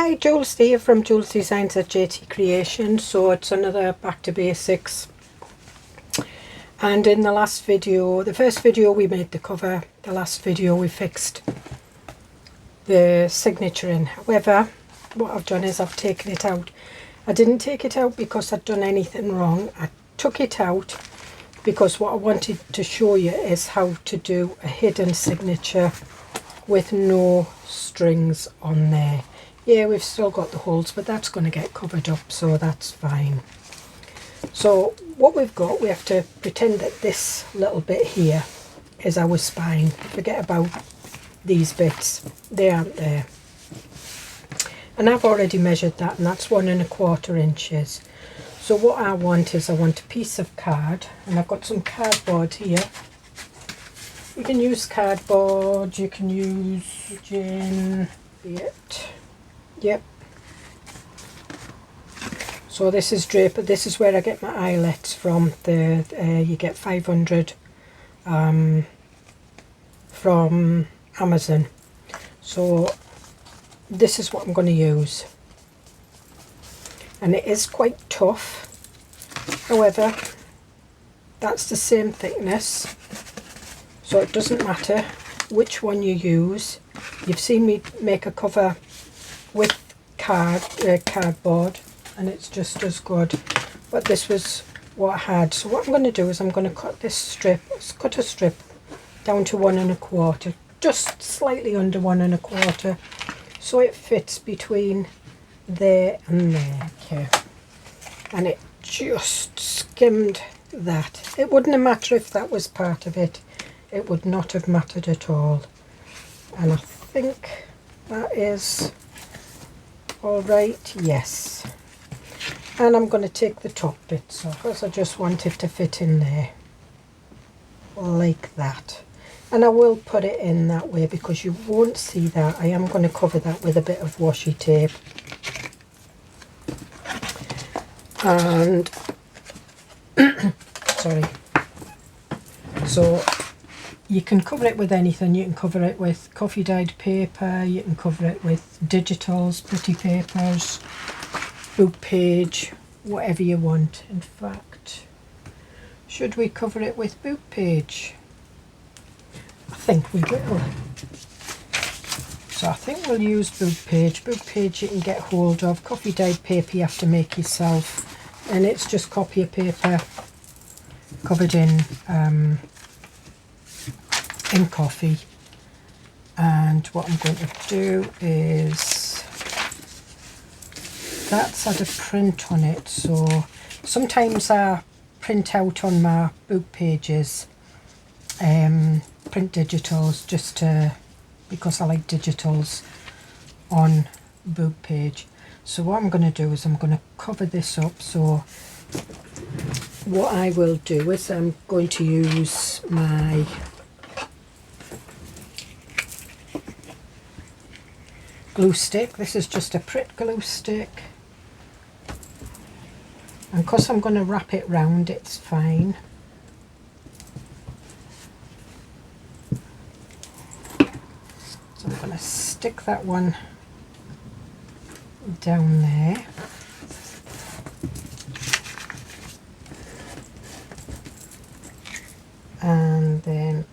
Hi, Jules here from Joolsedesigns at JT Creations. So it's another back to basics. And in the last video, the first video we made the cover, the last video we fixed the signature in. However, what I've done is I've taken it out. I didn't take it out because I'd done anything wrong. I took it out because what I wanted to show you is how to do a hidden signature with no strings on there. Yeah, we've still got the holes, but that's going to get covered up, so that's fine. So what we've got, we have to pretend that this little bit here is our spine. Forget about these bits, they aren't there. And I've already measured that, and that's 1 1/4 inches. So what I want is, I want a piece of card, and I've got some cardboard here. You can use cardboard, you can use gin, yep. So this is draper. This is where I get my eyelets from. You get 500 from Amazon. So this is what I'm going to use, and it is quite tough. However, that's the same thickness, so it doesn't matter which one you use. You've seen me make a cover with cardboard, and it's just as good, but this was what I had. So what I'm going to do is I'm going to cut this strip, cut a strip down to 1 1/4, just slightly under 1 1/4, so it fits between there and there. Okay, and it just skimmed that. It wouldn't have mattered if that was part of it. It would not have mattered at all. And I think that is all right. Yes. And I'm going to take the top bits off, because I just want it to fit in there like that. And I will put it in that way because you won't see that. I am going to cover that with a bit of washi tape. And sorry. So you can cover it with anything. You can cover it with coffee dyed paper, you can cover it with digitals, pretty papers, book page, whatever you want. In fact, should we cover it with book page? I think we will. So I think we'll use book page. Book page you can get hold of. Coffee dyed paper you have to make yourself, and it's just copier paper covered in coffee. And what I'm going to do is, that's had a print on it, so sometimes I print out on my book pages, print digitals, just because I like digitals on book page. So what I'm going to do is I'm going to cover this up. So what I will do is I'm going to use my glue stick. This is just a Pritt glue stick, and because I'm going to wrap it round, it's fine. So I'm going to stick that one down there, and then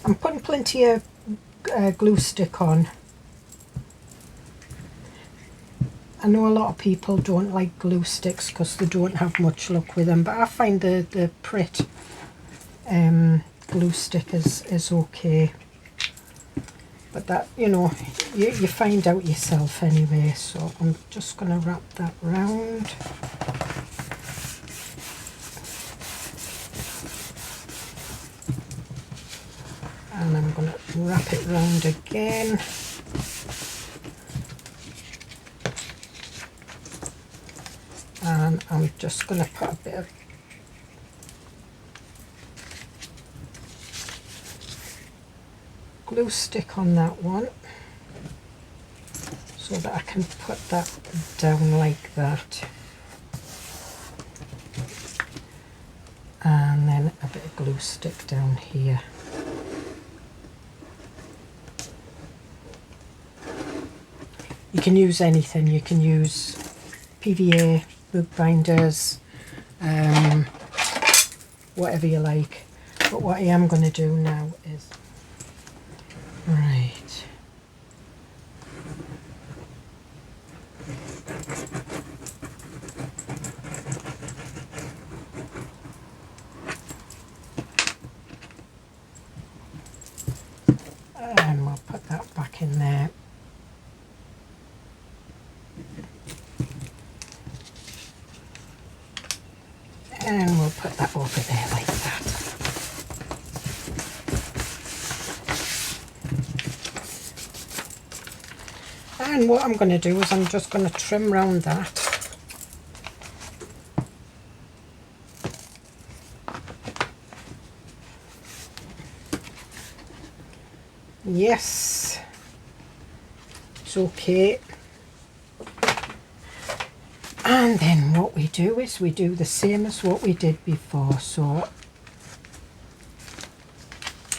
I'm putting plenty of glue stick on. I know a lot of people don't like glue sticks because they don't have much luck with them, but I find the Pritt glue stick is okay. But that, you know, you find out yourself anyway. So I'm just going to wrap that round. And I'm going to wrap it round again. And I'm just going to put a bit of glue stick on that one, so that I can put that down like that, and then a bit of glue stick down here. You can use anything. You can use PVA, bookbinders, whatever you like. But what I am going to do now is, right, and we'll put that back in there. And we'll put that over there like that. And what I'm going to do is I'm just going to trim round that. Yes, it's okay. And then what we do is we do the same as what we did before. So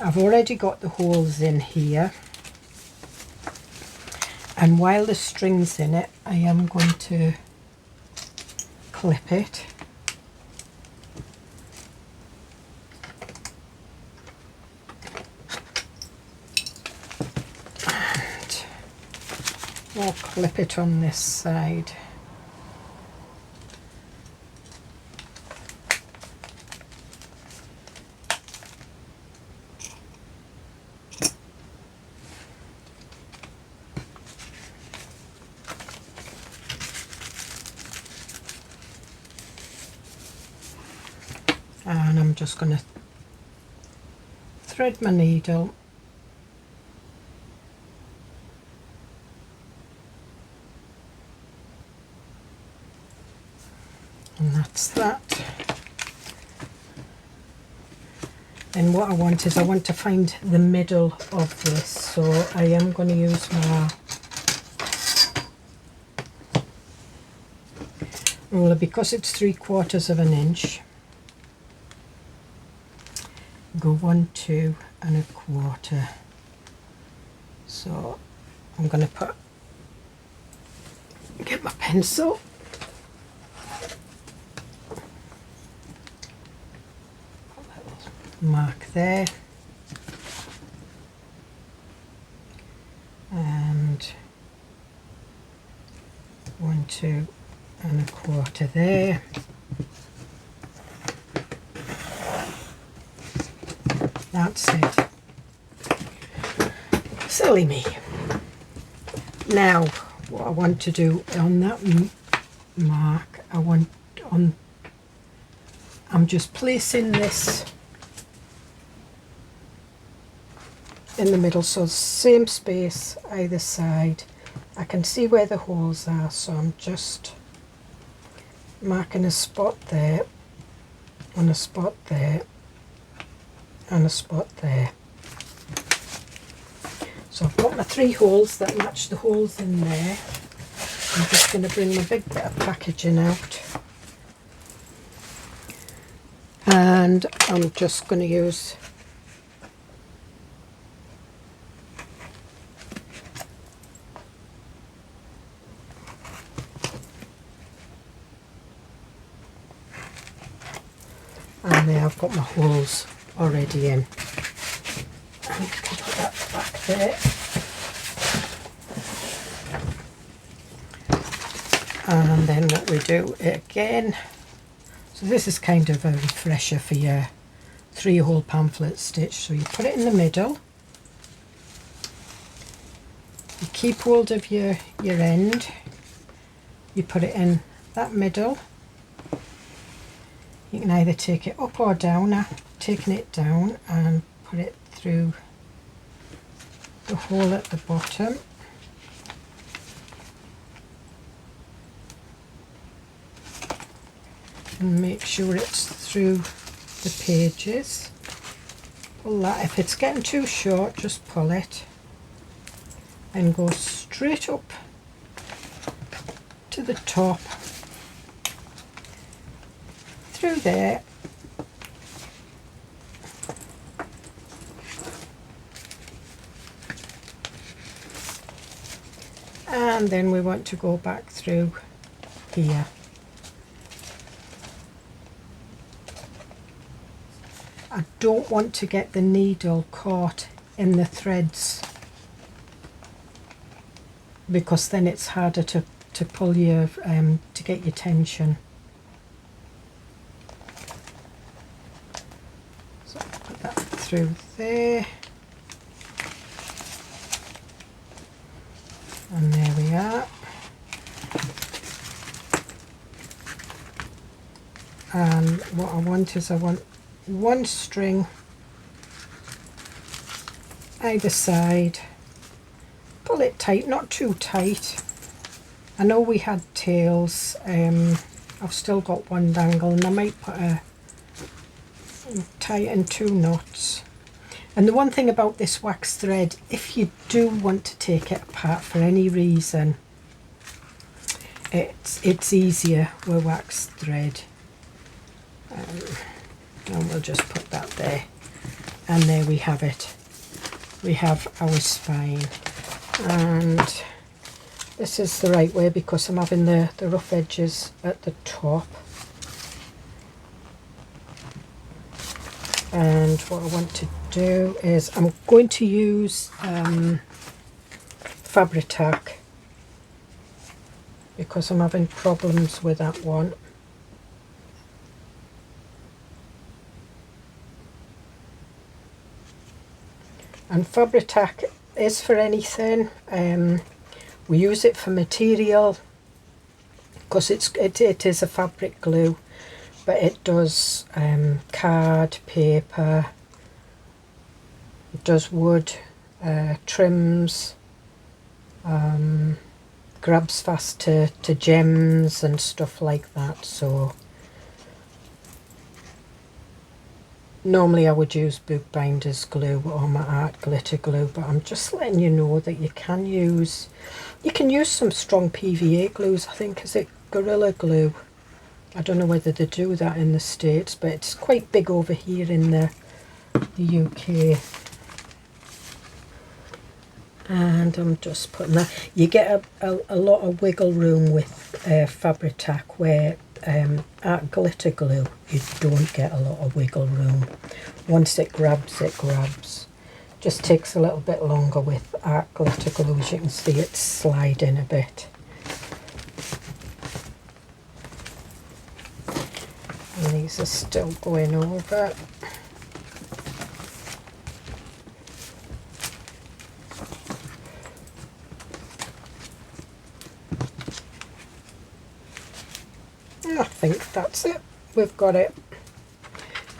I've already got the holes in here, and while the string's in it, I am going to clip it. And we'll clip it on this side. And I'm just going to thread my needle and that's that. And what I want is I want to find the middle of this, so I am going to use my ruler because it's 3/4 of an inch. Go 1, 2 1/4. So I'm going to get my pencil. Mark there. And 1, 2 1/4 there. That's it. Silly me. Now, what I want to do on that mark, I'm just placing this in the middle, so same space either side. I can see where the holes are, so I'm just marking a spot there, and a spot there, and a spot there. So I've got my 3 holes that match the holes in there. I'm just going to bring my big bit of packaging out, and I'm just going to use and there I've got my holes already in. And you can put that back there. And then what we do again, so this is kind of a refresher for your 3-hole pamphlet stitch. So you put it in the middle, you keep hold of your end, you put it in that middle. You can either take it up or down. I'm taking it down and put it through the hole at the bottom. And make sure it's through the pages. Pull that. If it's getting too short, just pull it and go straight up to the top, through there, and then we want to go back through here. I don't want to get the needle caught in the threads, because then it's harder to pull your to get your tension. So put that through there, and there we are. And what I want is, I want one string either side. Pull it tight, not too tight. I know we had tails, I've still got one dangle, and I might tighten 2 knots. And the one thing about this wax thread, if you do want to take it apart for any reason, it's easier with wax thread. And we'll just put that there, and there we have it. We have our spine, and this is the right way because I'm having the rough edges at the top. And what I want to do is, I'm going to use Fabri-Tac because I'm having problems with that one. And Fabri-Tac is for anything. We use it for material because it is a fabric glue, but it does card, paper, it does wood, trims, grabs fast to gems and stuff like that. So normally I would use bookbinders glue or my art glitter glue, but I'm just letting you know that you can use some strong PVA glues. I think, is it Gorilla Glue? I don't know whether they do that in the States, but it's quite big over here in the UK. And I'm just putting that. You get a lot of wiggle room with Fabri-Tac, where art glitter glue you don't get a lot of wiggle room. Once it grabs, it grabs. Just takes a little bit longer with art glitter glue. As you can see, it's sliding a bit. And these are still going over. I think that's it. We've got it.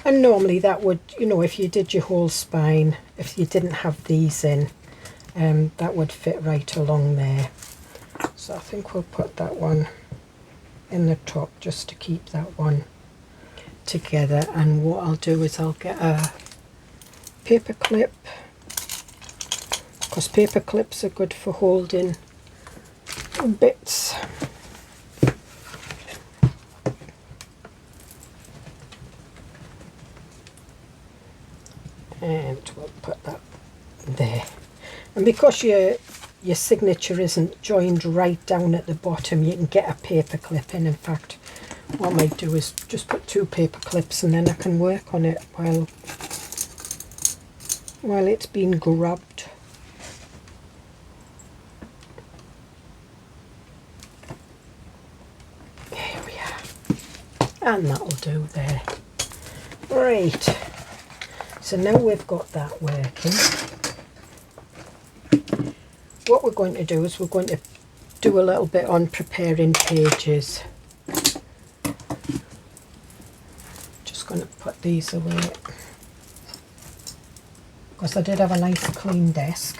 And normally that would, you know, if you did your whole spine, if you didn't have these in, that would fit right along there. So I think we'll put that one in the top just to keep that one together. And what I'll do is I'll get a paper clip, because paper clips are good for holding bits. And we'll put that there. And because your signature isn't joined right down at the bottom, you can get a paper clip in. In fact, what I might do is just put 2 paper clips, and then I can work on it while it's being grabbed. There we are. And that'll do there. Right. So now we've got that working. What we're going to do is we're going to do a little bit on preparing pages. Just going to put these away, because I did have a nice clean desk.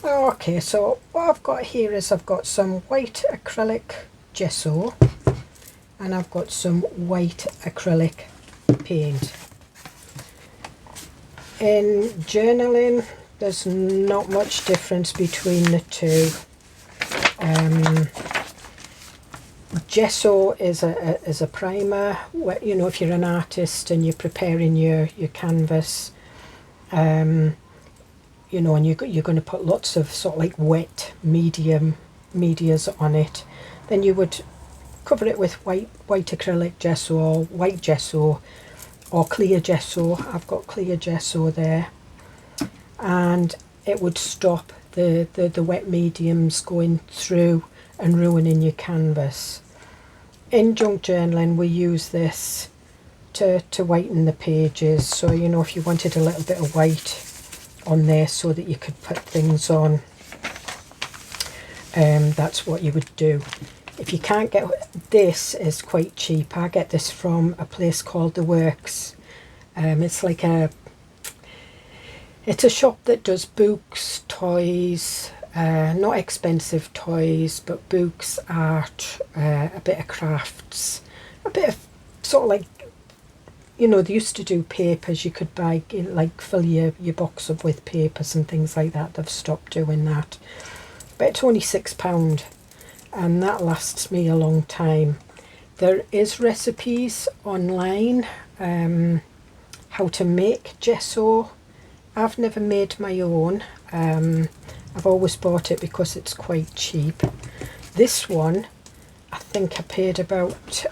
Okay, so what I've got here is I've got some white acrylic gesso, and I've got some white acrylic paint. In journaling, there's not much difference between the two. Gesso is a primer, where, you know, if you're an artist and you're preparing your canvas, you know, and you're going to put lots of sort of like wet medias on it, then you would cover it with white acrylic gesso or white gesso or clear gesso. I've got clear gesso there, and it would stop the wet mediums going through and ruining your canvas. In junk journaling we use this to whiten the pages, so you know, if you wanted a little bit of white on there so that you could put things on, that's what you would do. If you can't get this, is quite cheap. I get this from a place called The Works. It's like it's a shop that does books, toys, not expensive toys, but books, art, a bit of crafts, a bit of sort of like, you know, they used to do papers. You could buy, like, fill your box up with papers and things like that. They've stopped doing that. But it's only £6 and that lasts me a long time. There is recipes online how to make gesso. I've never made my own. I've always bought it because it's quite cheap. This one, I think I paid about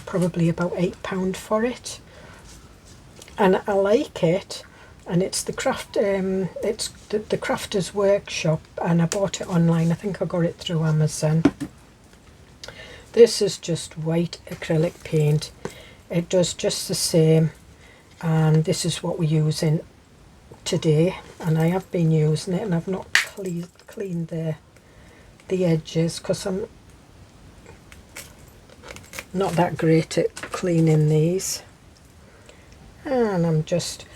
probably about £8 for it, and I like it. And it's the Crafter's Workshop, and I bought it online. I think I got it through Amazon. This is just white acrylic paint. It does just the same, and this is what we're using today, and I have been using it, and I've not cleaned the edges because I'm not that great at cleaning these. And I'm just,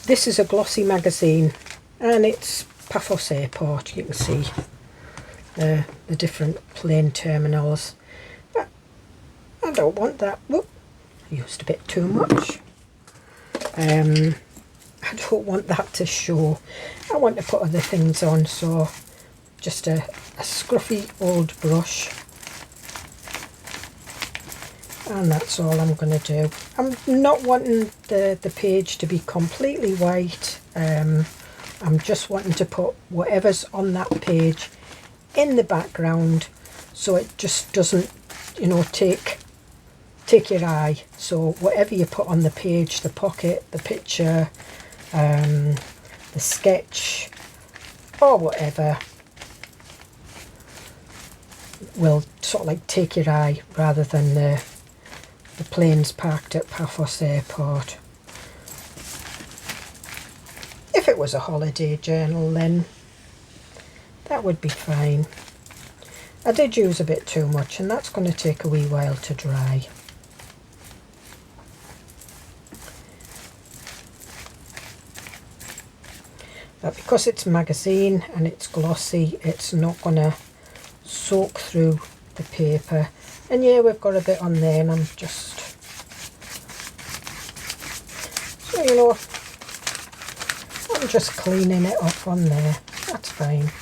this is a glossy magazine, and it's Paphos Airport. You can see the different plane terminals. But I don't want that. Whoop, I used a bit too much. I don't want that to show. I want to put other things on, so just a scruffy old brush, and that's all I'm going to do. I'm not wanting the page to be completely white. I'm just wanting to put whatever's on that page in the background, so it just doesn't, you know, take your eye. So whatever you put on the page, the pocket, the picture, the sketch, or whatever, will sort of like take your eye, rather than the planes parked at Paphos Airport. If it was a holiday journal, then that would be fine. I did use a bit too much, and that's going to take a wee while to dry. But because it's magazine and it's glossy, it's not going to soak through the paper. And yeah, we've got a bit on there, and I'm just, so you know, I'm just cleaning it off on there. That's fine.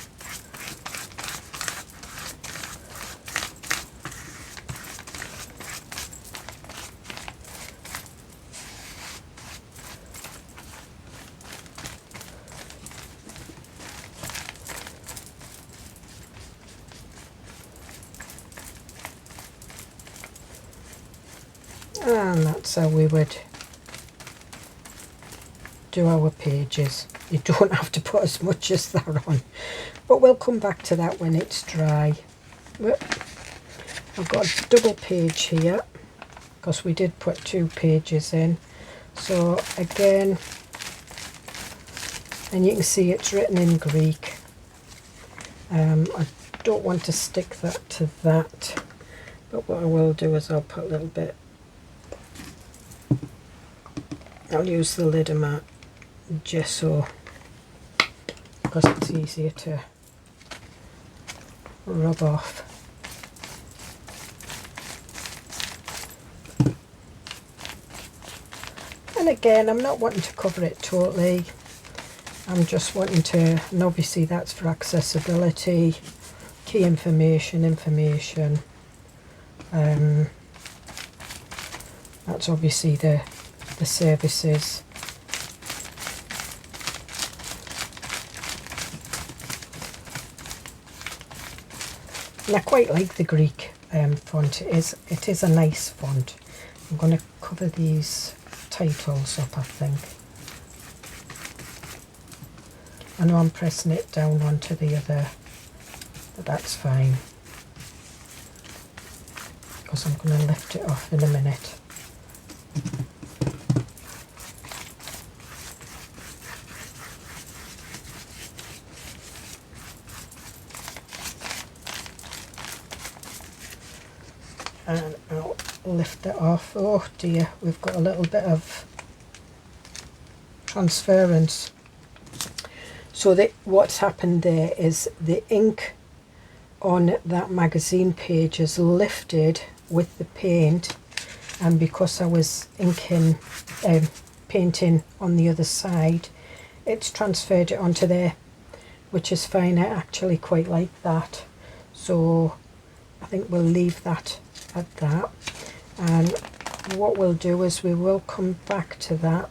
And that's how we would do our pages. You don't have to put as much as that on, but we'll come back to that when it's dry. I've got a double page here because we did put 2 pages in. So again, and you can see it's written in Greek. I don't want to stick that to that, but what I will do is I'll put a little bit, I'll use the lid of my gesso because it's easier to rub off. And again, I'm not wanting to cover it totally. I'm just wanting to, and obviously that's for accessibility, key information, that's obviously the services. And I quite like the Greek font. It is a nice font. I'm going to cover these titles up, I think. I know I'm pressing it down onto the other, but that's fine, because I'm going to lift it off in a minute. And I'll lift it off. Oh dear, we've got a little bit of transference. So what's happened there is the ink on that magazine page is lifted with the paint, and because I was painting on the other side, it's transferred it onto there, which is fine. I actually quite like that, so I think we'll leave that at that. And what we'll do is we will come back to that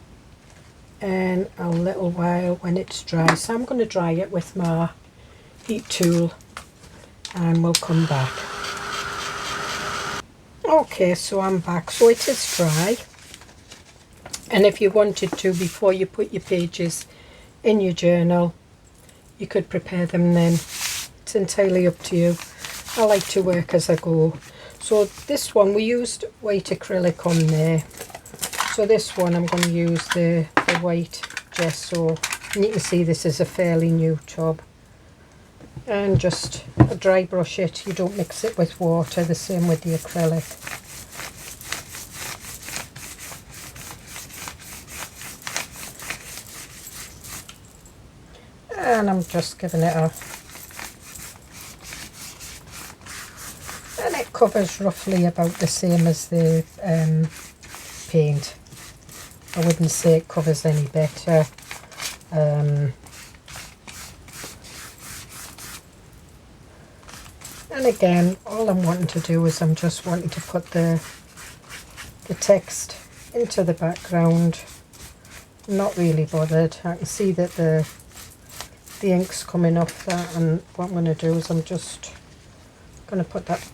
in a little while when it's dry. So I'm going to dry it with my heat tool and we'll come back. Okay, so I'm back. So it is dry, and if you wanted to, before you put your pages in your journal, you could prepare them then. It's entirely up to you. I like to work as I go. So this one, we used white acrylic on there. So this one I'm going to use the white gesso, and you can see this is a fairly new tub, and just dry brush it. You don't mix it with water, the same with the acrylic. And I'm just giving it a, and it covers roughly about the same as the paint. I wouldn't say it covers any better. And again, all I'm wanting to do is I'm just wanting to put the text into the background. I'm not really bothered. I can see that the ink's coming off that, and what I'm going to do is I'm just going to put that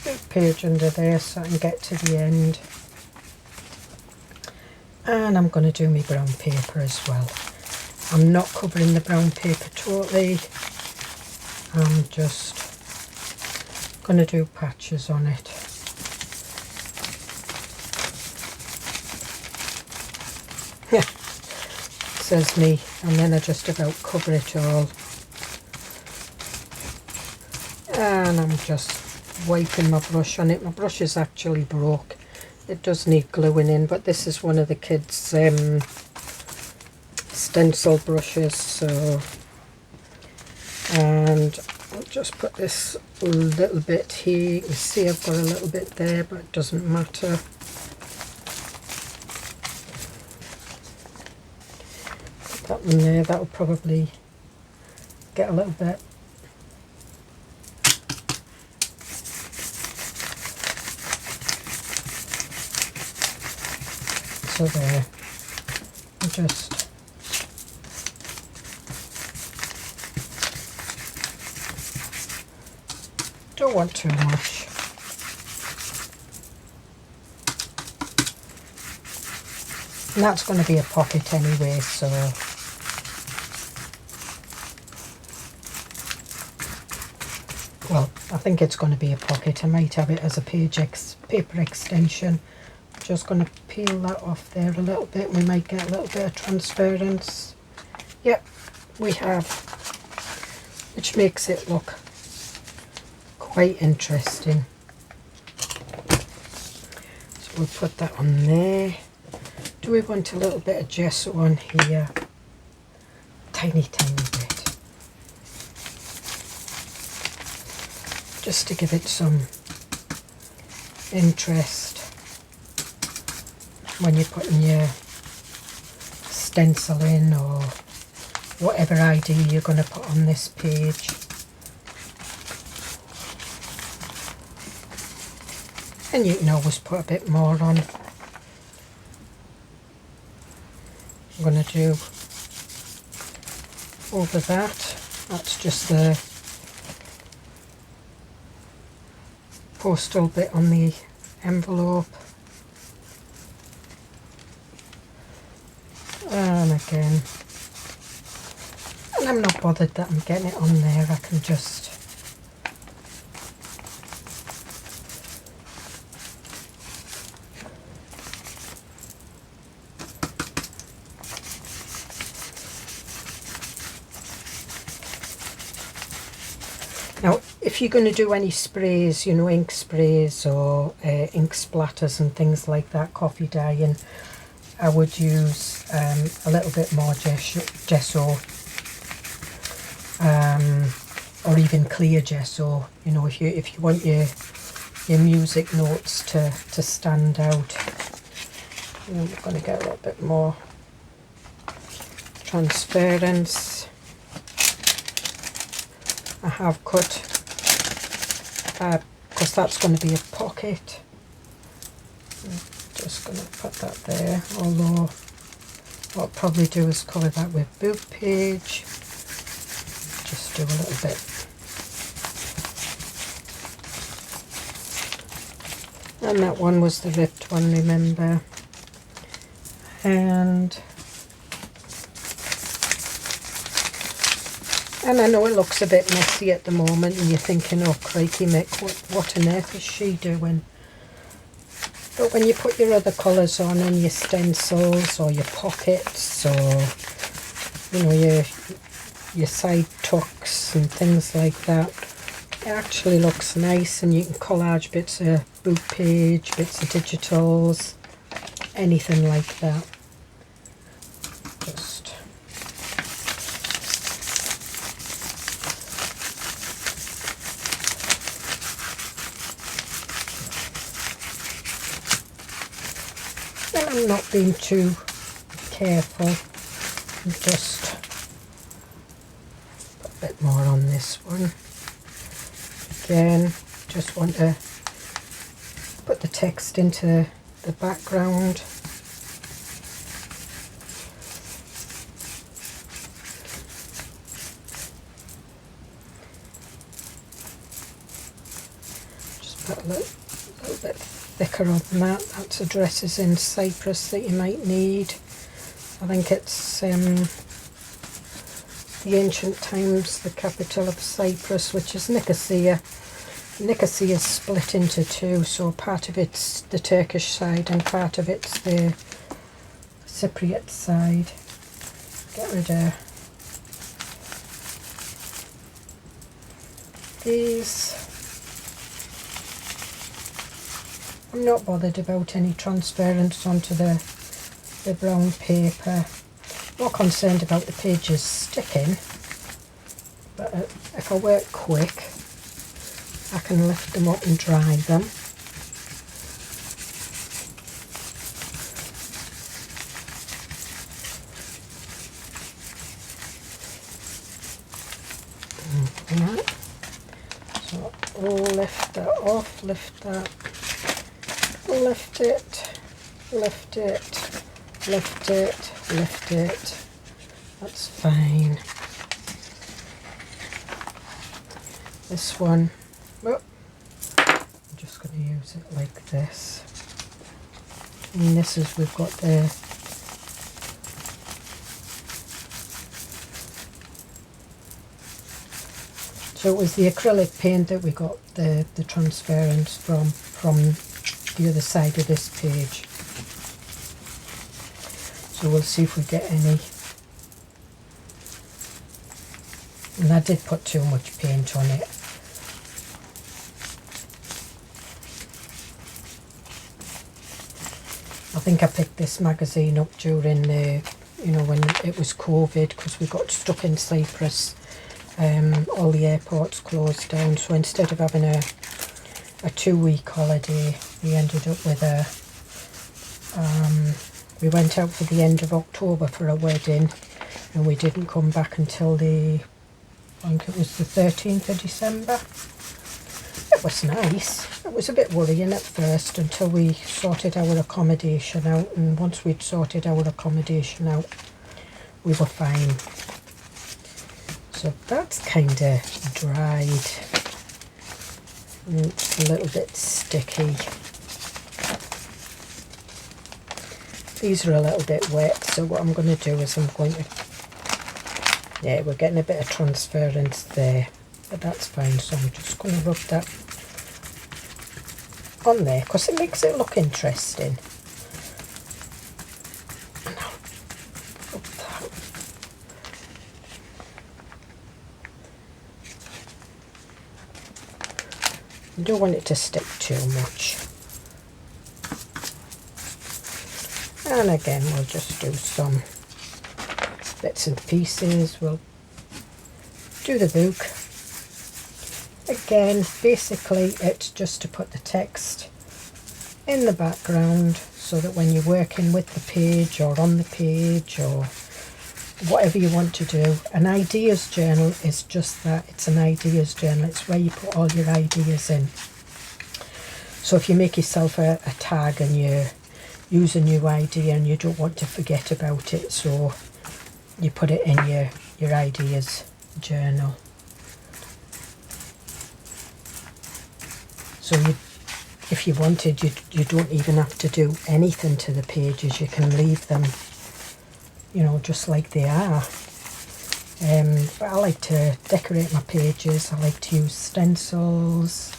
big page under there so I can get to the end. And I'm going to do my brown paper as well. I'm not covering the brown paper totally. I'm just going to do patches on it. Says me, and then I just about cover it all. And I'm just wiping my brush on it. My brush is actually broke. It does need gluing in, but this is one of the kids' stencil brushes. So, and I'll just put this little bit here. You can see I've got a little bit there, but it doesn't matter. Put that one there. That'll probably get a little bit. So there, I just don't want too much. And that's going to be a pocket anyway, so well, I think it's going to be a pocket. I might have it as a paper extension. Just going to peel that off there a little bit. We might get a little bit of transference. Yep, we have, which makes it look quite interesting. So we'll put that on there. Do we want a little bit of gesso on here? Tiny bit. Just to give it some interest when you're putting your stencil in or whatever idea you're going to put on this page. And you can always put a bit more on. I'm going to do over that. That's just the postal bit on the envelope. And again, and I'm not bothered that I'm getting it on there, I can just now, if you're going to do any sprays, you know, ink sprays or ink splatters and things like that, coffee dyeing, I would use a little bit more gesso, or even clear gesso. You know, if you want your music notes to stand out. I'm going to get a little bit more transference. I have cut, because that's going to be a pocket. I'm just going to put that there, although what I'll probably do is cover that with boob page. Just do a little bit. And that one was the ripped one, remember. And I know it looks a bit messy at the moment and you're thinking, oh crikey Mick, what on earth is she doing? But when you put your other colours on and your stencils or your pockets or, you know, your side tucks and things like that, it actually looks nice, and you can collage bits of book page, bits of digitals, anything like that. Just and I'm not being too careful, just put a bit more on this one. Again, just want to put the text into the background. Just put a little bit thicker on that. That's addresses in Cyprus that you might need. I think it's the ancient times, the capital of Cyprus, which is Nicosia. Nicosia is split into two, so part of it's the Turkish side and part of it's the Cypriot side. Get rid of these. I'm not bothered about any transference onto the brown paper. More concerned about the pages sticking, but if I work quick I can lift them up and dry them. Right. So lift that off, lift that, lift it, lift it, lift it, lift it. That's fine. This one, oh, I'm just going to use it like this. And this is, we've got the so it was the acrylic paint that we got the transference from the other side of this page. So we'll see if we get any. And I did put too much paint on it. I think I picked this magazine up during the, you know, when it was COVID, because we got stuck in Cyprus. All the airports closed down, so instead of having a 2-week holiday, we ended up with We went out for the end of October for a wedding, and we didn't come back until I think it was the 13th of December. It was nice. It was a bit worrying at first until we sorted our accommodation out, and once we'd sorted our accommodation out, we were fine. So that's kind of dried. It's a little bit sticky. These are a little bit wet, so what I'm going to do is I'm going to, yeah, we're getting a bit of transference there, but that's fine. So I'm just going to rub that on there because it makes it look interesting. And I'll rub that. You don't want it to stick too much. And again, we'll just do some bits and pieces. We'll do the book. Again, basically it's just to put the text in the background so that when you're working with the page or on the page or whatever you want to do. An ideas journal is just that. It's an ideas journal. It's where you put all your ideas in. So if you make yourself a tag and you use a new idea and you don't want to forget about it, so you put it in your ideas journal. So if you wanted, you don't even have to do anything to the pages. You can leave them, you know, just like they are. But I like to decorate my pages. I like to use stencils.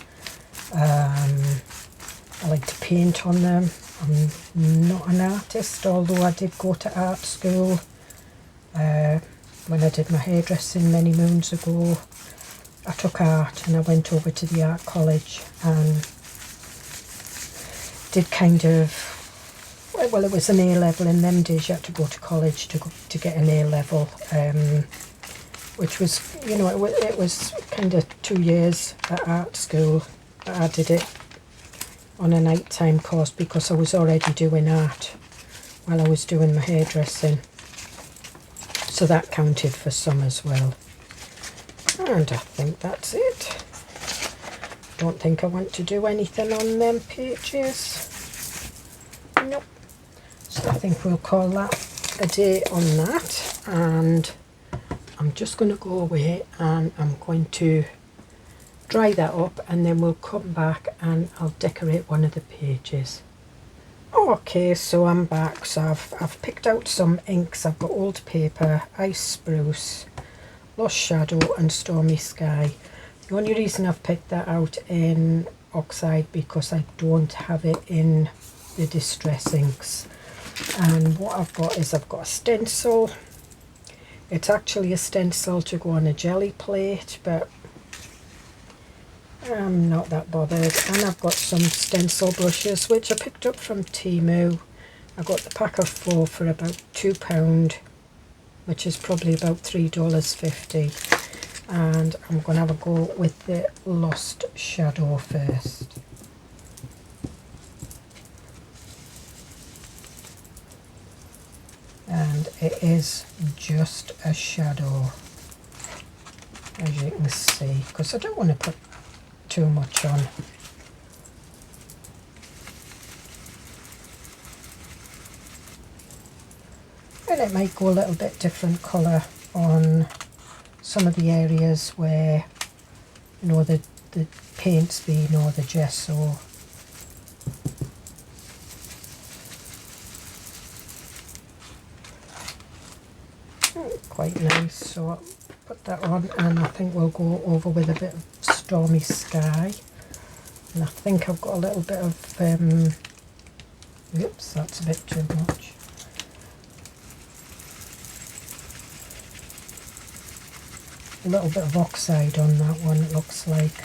I like to paint on them. I'm not an artist, although I did go to art school when I did my hairdressing many moons ago. I took art and I went over to the art college and did kind of, well, it was an A-level. In them days you had to go to college to get an A-level, which was, you know, it was kind of 2 years at art school. I did it on a nighttime course because I was already doing art while I was doing my hairdressing, so that counted for some as well. And I think that's it. Don't think I want to do anything on them pages. Nope. So I think we'll call that a day on that, and I'm just going to go away and I'm going to dry that up, and then we'll come back and I'll decorate one of the pages. Okay, so I'm back. So I've picked out some inks. I've got old paper, ice spruce, lost shadow and stormy sky. The only reason I've picked that out in oxide because I don't have it in the distress inks. And what I've got is I've got a stencil. It's actually a stencil to go on a jelly plate, but I'm not that bothered. And I've got some stencil brushes which I picked up from Temu. I got the pack of 4 for about £2, which is probably about $3.50. And I'm going to have a go with the lost shadow first. And it is just a shadow, as you can see, because I don't want to put too much on. And it might go a little bit different colour on some of the areas where, you know, the paint's been, or the gesso. Quite nice. So I'll put that on, and I think we'll go over with a bit of stormy sky. And I think I've got a little bit of oops, that's a bit too much. A little bit of oxide on that one, it looks like.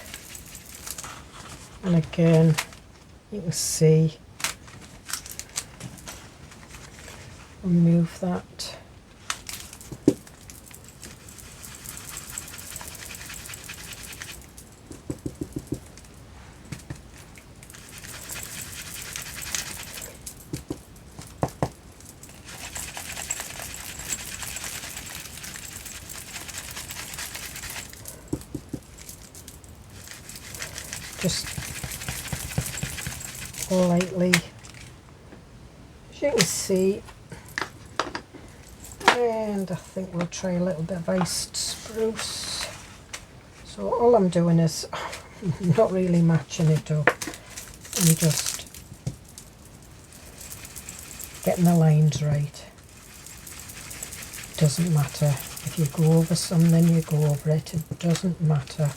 And again, you can see, remove that. just lightly, as you can see. And I think we'll try a little bit of iced spruce. So all I'm doing is not really matching it up. I'm just getting the lines right. Doesn't matter if you go over some, then you go over it. It doesn't matter.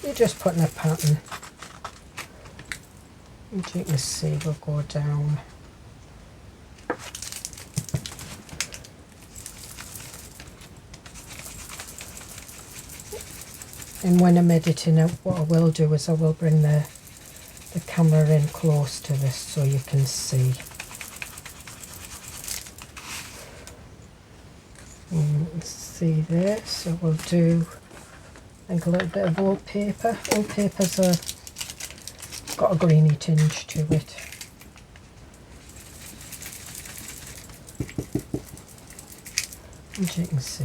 You're just putting a pattern. As you can see, we'll go down. And when I'm editing it, what I will do is I will bring the camera in close to this so you can see. See there, so we'll do, I think, a little bit of wallpaper. Wallpaper's got a greeny tinge to it. As you can see.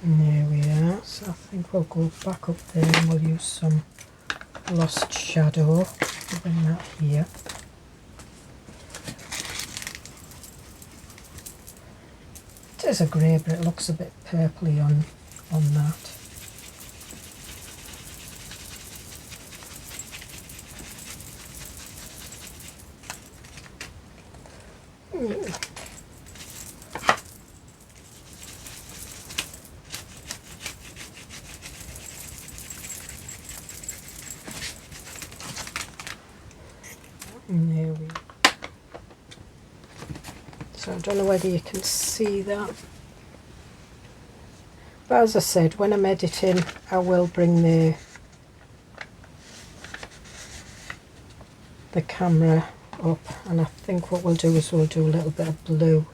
And there we are, so I think we'll go back up there and we'll use some Lost Shadow to bring that here. It is a grey, but it looks a bit purpley on that. And there we go. So I don't know whether you can see that. But as I said, when I'm editing, I will bring the camera up, and I think what we'll do is we'll do a little bit of blue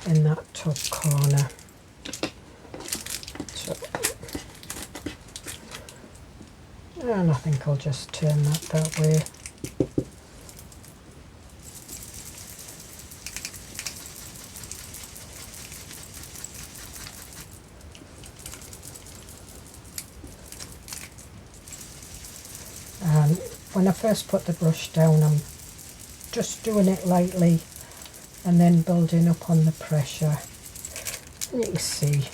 in that top corner. So, and I think I'll just turn that way. And when I first put the brush down, I'm just doing it lightly and then building up on the pressure. And you can see.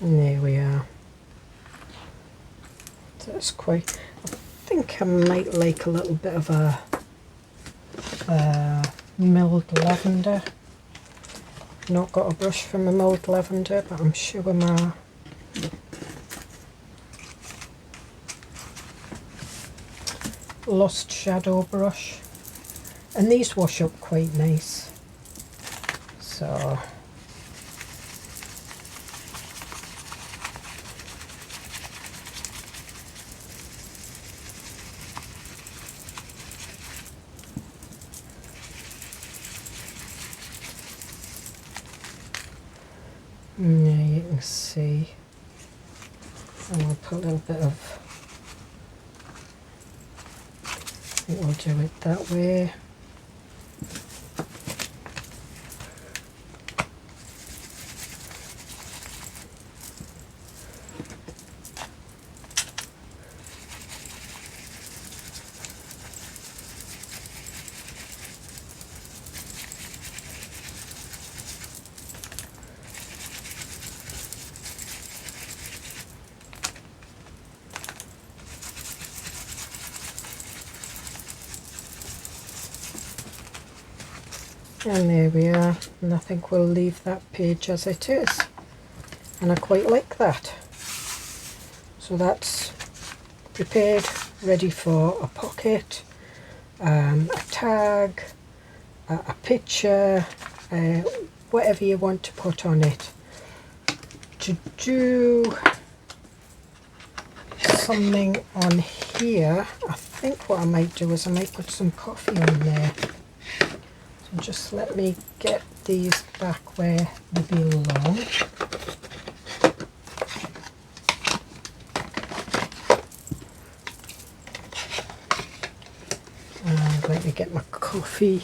And there we are. So it's quite, I think I might like a little bit of a milled lavender. Not got a brush from a milled lavender, but I'm sure my Lost Shadow brush, and these wash up quite nice. So yeah, you can see, and I'll put a little bit of, I think we'll do it that way. And there we are, and I think we'll leave that page as it is, and I quite like that. So that's prepared, ready for a pocket, a tag, a picture, whatever you want to put on it. To do something on here, I think what I might do is I might put some coffee on there. So just let me get these back where they belong. And let me get my coffee.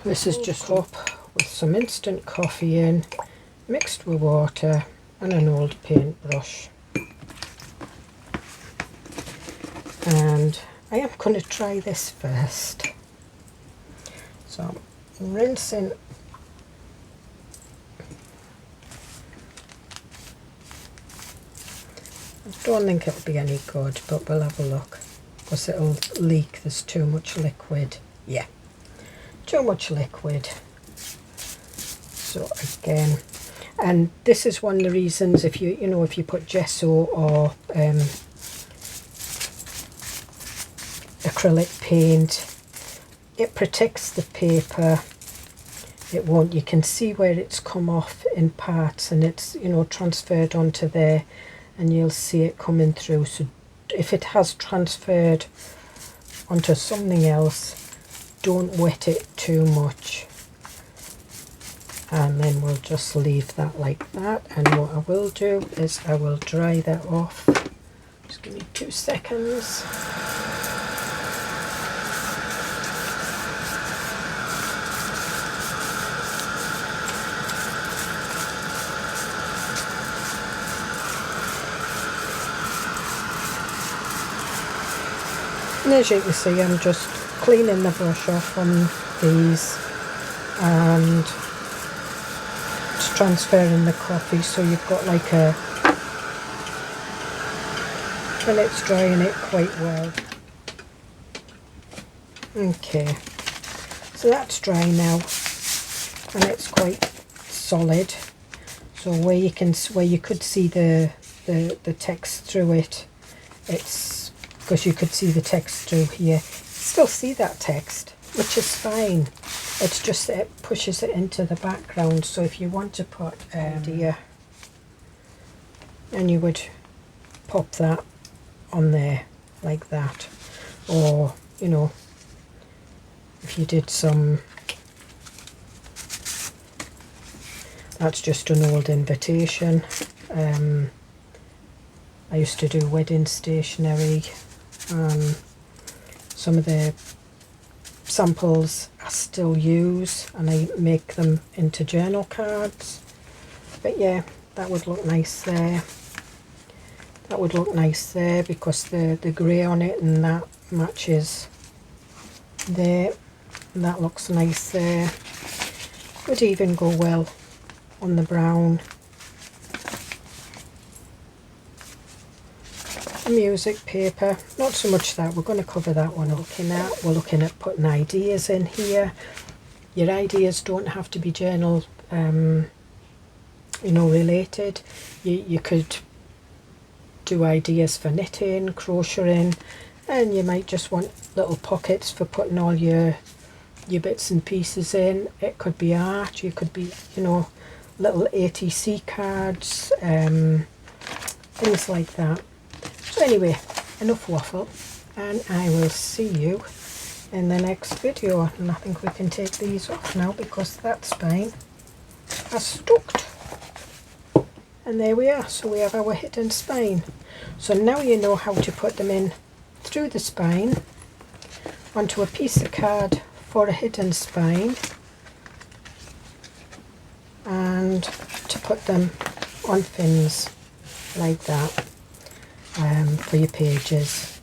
This is just up with some instant coffee in, mixed with water and an old paintbrush. And I am going to try this first. So I'm rinsing. I don't think it'll be any good, but we'll have a look. Because it'll leak, there's too much liquid. Yeah, too much liquid. So again, and this is one of the reasons if you know if you put gesso or acrylic paint, it protects the paper. It won't, you can see where it's come off in parts and it's, you know, transferred onto there, and you'll see it coming through. So if it has transferred onto something else, don't wet it too much. And then we'll just leave that like that. And what I will do is I will dry that off. Just give me 2 seconds. And as you can see, I'm just cleaning the brush off on these and just transferring the coffee so you've got like a, and it's drying it quite well. Okay, so that's dry now and it's quite solid. So where you could see the text through it, it's because you could see the text through here. Still see that text, which is fine. It's just that it pushes it into the background. So if you want to put deer, and you would pop that on there like that, or you know, if you did some, that's just an old invitation. I used to do wedding stationery. Some of the samples I still use and I make them into journal cards. But yeah, that would look nice there. That would look nice there because the grey on it and that matches there. And that looks nice there. Would even go well on the brown. Music paper, not so much that, we're going to cover that one up. We're looking at putting ideas in here. Your ideas don't have to be journal you know, related. You could do ideas for knitting, crocheting, and you might just want little pockets for putting all your bits and pieces in. It could be art, you could be, you know, little ATC cards, things like that. So anyway, enough waffle, and I will see you in the next video. And I think we can take these off now because that spine has stuck. And there we are, so we have our hidden spine. So now you know how to put them in through the spine onto a piece of card for a hidden spine, and to put them on fins like that. For your pages.